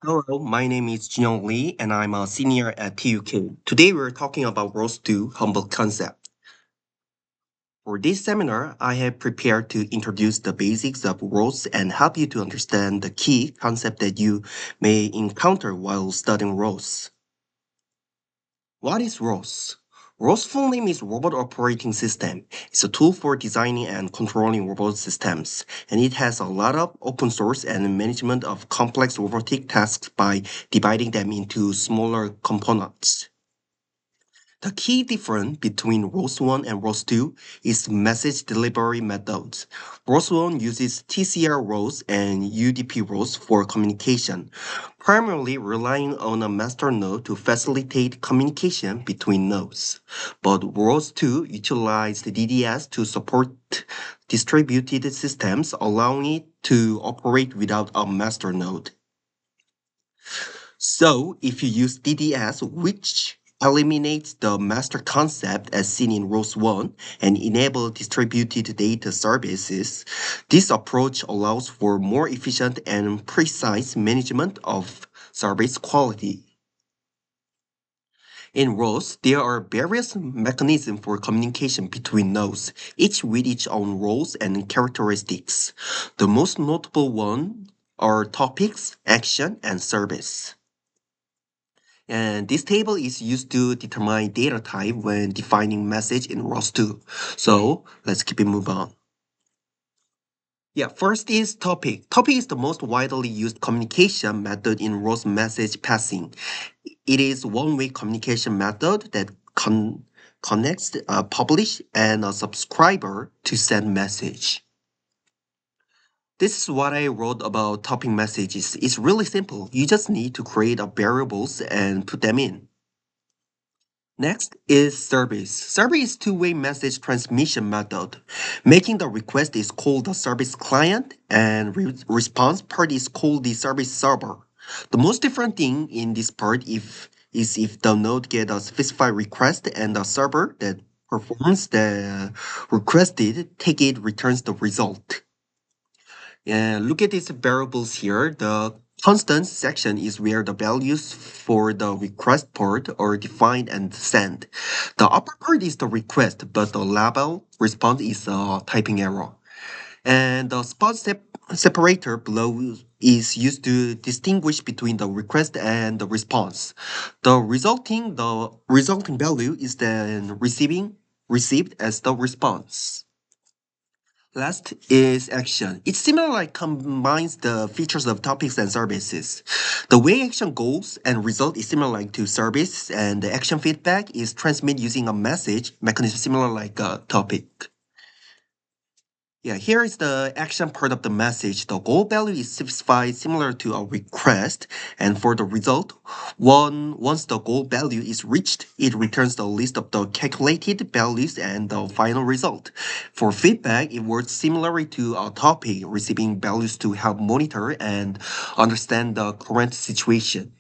Hello, my name is Jinyoung Lee, and I'm a senior at TUK. Today, we're talking about roles 2 humble concept. For this seminar, I have prepared to introduce the basics of roles and help you to understand the key concept that you may encounter while studying roles. What is ROS? ROS full name is Robot Operating System. It's a tool for designing and controlling robot systems, and it has a lot of open source and management of complex robotic tasks by dividing them into smaller components. The key difference between ROS 1 and ROS 2 is message delivery methods. ROS 1 uses TCR roles and UDP roles for communication, primarily relying on a master node to facilitate communication between nodes. But ROS 2 utilizes DDS to support distributed systems, allowing it to operate without a master node. So if you use DDS, which eliminates the master concept as seen in ROS 1 and enable distributed data services, this approach allows for more efficient and precise management of service quality. In ROS, there are various mechanisms for communication between nodes, each with its own roles and characteristics. The most notable one are topics, action, and service. And this table is used to determine data type when defining message in ROS2. So let's keep it move on. Yeah, first is topic. Topic is the most widely used communication method in ROS message passing. It is one-way communication method that connects a publish and a subscriber to send message. This is what I wrote about topic messages. It's really simple. You just need to create a variables and put them in. Next is service. Service is two-way message transmission method. Making the request is called the service client and response part is called the service server. The most different thing in this part is if the node get a specified request and the server that performs the requested ticket returns the result. And look at these variables here. The constant section is where the values for the request part are defined and sent. The upper part is the request, but the label response is a typing error. And the spot separator below is used to distinguish between the request and the response. The resulting value is then received as the response. Last is action. It's similar like combines the features of topics and services. The way action goes and result is similar like to service, and the action feedback is transmit using a message mechanism similar like a topic. Yeah, here is the action part of the message. The goal value is specified similar to a request, and for the result, once the goal value is reached, it returns the list of the calculated values and the final result. For feedback, it works similarly to a topic, receiving values to help monitor and understand the current situation.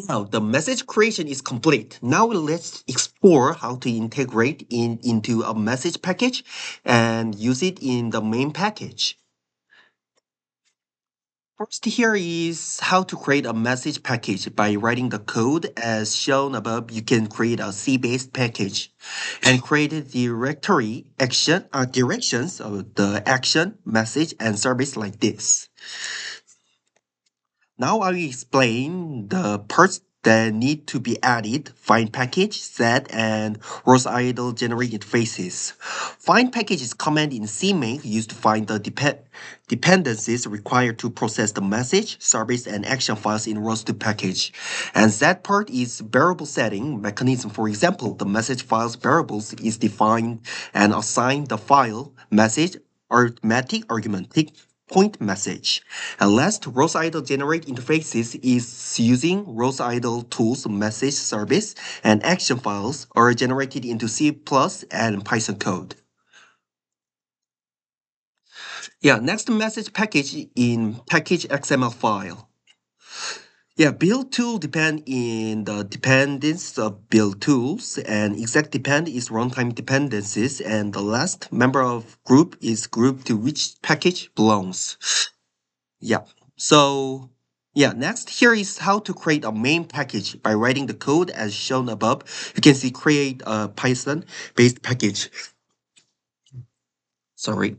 Now, the message creation is complete. Now let's explore how to integrate into a message package and use it in the main package. First, here is how to create a message package. By writing the code as shown above, you can create a C-based package and create a directory directions of the action, message, and service like this. Now I will explain the parts that need to be added: find package, set, and ROS idle generate interfaces. Find package is command in CMake used to find the dependencies required to process the message, service, and action files in ROS2 package. And set part is variable setting mechanism. For example, the message files variables is defined and assigned the file message arithmetic argument point message. And last, ROS idle generate interfaces is using ROS idle tools message service and action files are generated into C++ and Python code. Yeah, next message package in package XML file. Yeah, build tool depend in the dependence of build tools, and exec depend is runtime dependencies, and the last member of group is group to which package belongs. Yeah. So yeah, next here is how to create a main package by writing the code as shown above. You can see create a Python based package. Sorry.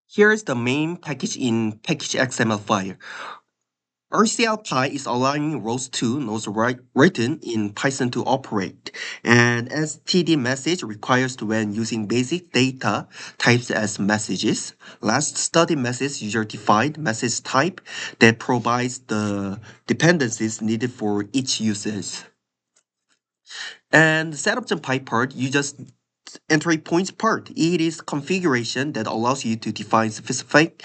Here's the main package in package XML file. RCLPy is allowing ROS2 nodes written in Python to operate, and std message requires to when using basic data types as messages. Last study message user-defined message type that provides the dependencies needed for each usage. And setup.py part, you just entry points part. It is configuration that allows you to define specific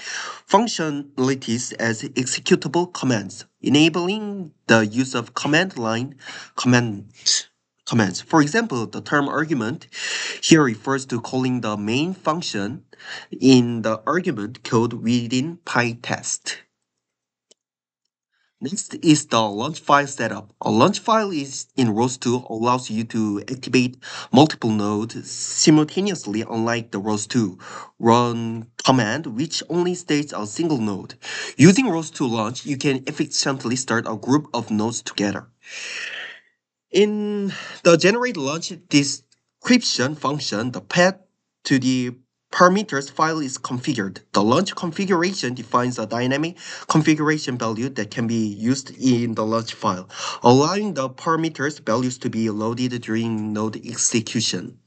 functionalities as executable commands, enabling the use of command line commands. For example, the term argument here refers to calling the main function in the argument code within PyTest. Next is the launch file setup. A launch file is in ROS2 allows you to activate multiple nodes simultaneously, unlike the ROS2 run command, which only states a single node. Using ROS2 launch, you can efficiently start a group of nodes together. In the generate launch description function, the path to the parameters file is configured. The launch configuration defines a dynamic configuration value that can be used in the launch file, allowing the parameters values to be loaded during node execution.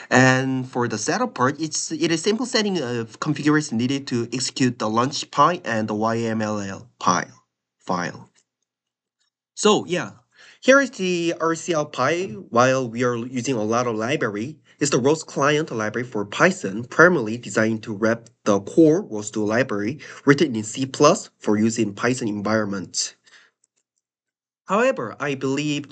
And for the setup part, it is simple setting of configuration needed to execute the launch py and the YMLL file. So yeah, here is the RCLPy. While we are using a lot of library, it's the ROS client library for Python, primarily designed to wrap the core ROS2 library written in C++ for use in Python environment. However, I believe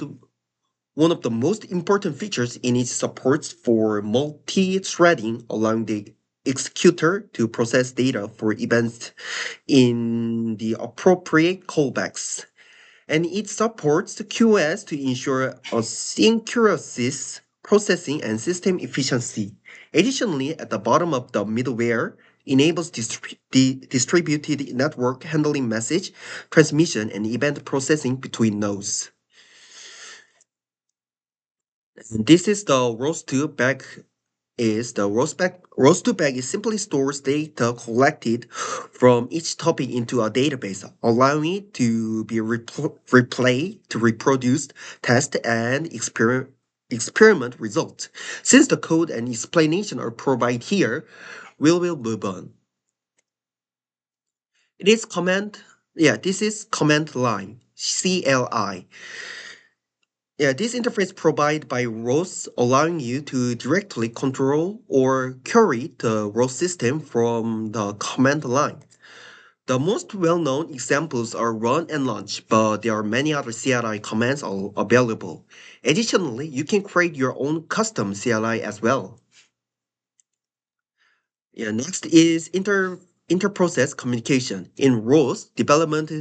one of the most important features in its supports for multi-threading, allowing the executor to process data for events in the appropriate callbacks, and it supports the QoS to ensure asynchronous processing and system efficiency. Additionally, at the bottom of the middleware, enables distributed network handling message transmission and event processing between nodes. And this is the ROS2 bag is the ROS2 bag is simply stores data collected from each topic into a database, allowing it to be replayed to reproduce, test, and experiment results. Since the code and explanation are provided here, we will move on. It is command, this is command line, CLI. Yeah, this interface provided by ROS allowing you to directly control or query the ROS system from the command line. The most well-known examples are run and launch, but there are many other CLI commands available. Additionally, you can create your own custom CLI as well. Yeah, next is interprocess communication. In ROS, development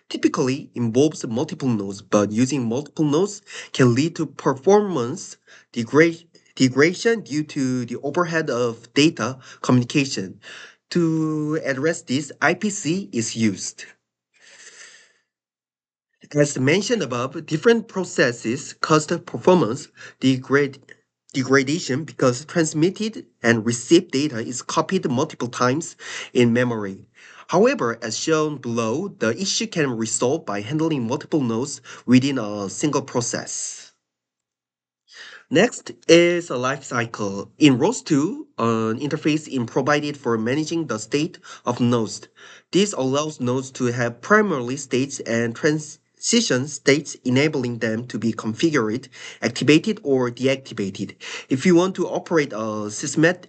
typically involves multiple nodes, but using multiple nodes can lead to performance degradation due to the overhead of data communication. To address this, IPC is used. As mentioned above, different processes cause performance degradation because transmitted and received data is copied multiple times in memory. However, as shown below, the issue can be resolved by handling multiple nodes within a single process. Next is a life cycle. In ROS2, an interface is provided for managing the state of nodes. This allows nodes to have primary states and transition states, enabling them to be configured, activated, or deactivated. If you want to operate a systematic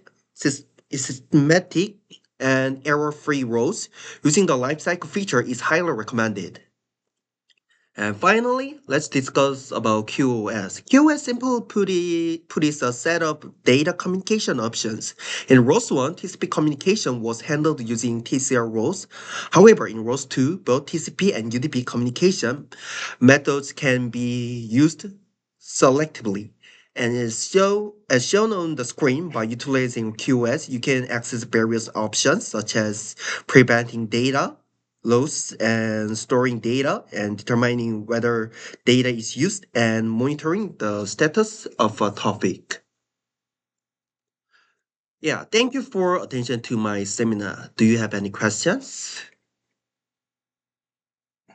and error-free ROS, using the lifecycle feature is highly recommended. And finally, let's discuss about QoS. QoS simply put is a set of data communication options. In ROS1, TCP communication was handled using TCR roles. However, in ROS2, both TCP and UDP communication methods can be used selectively. And as shown on the screen, by utilizing QoS, you can access various options such as preventing data loss and storing data and determining whether data is used and monitoring the status of a topic. Yeah, thank you for attention to my seminar. Do you have any questions?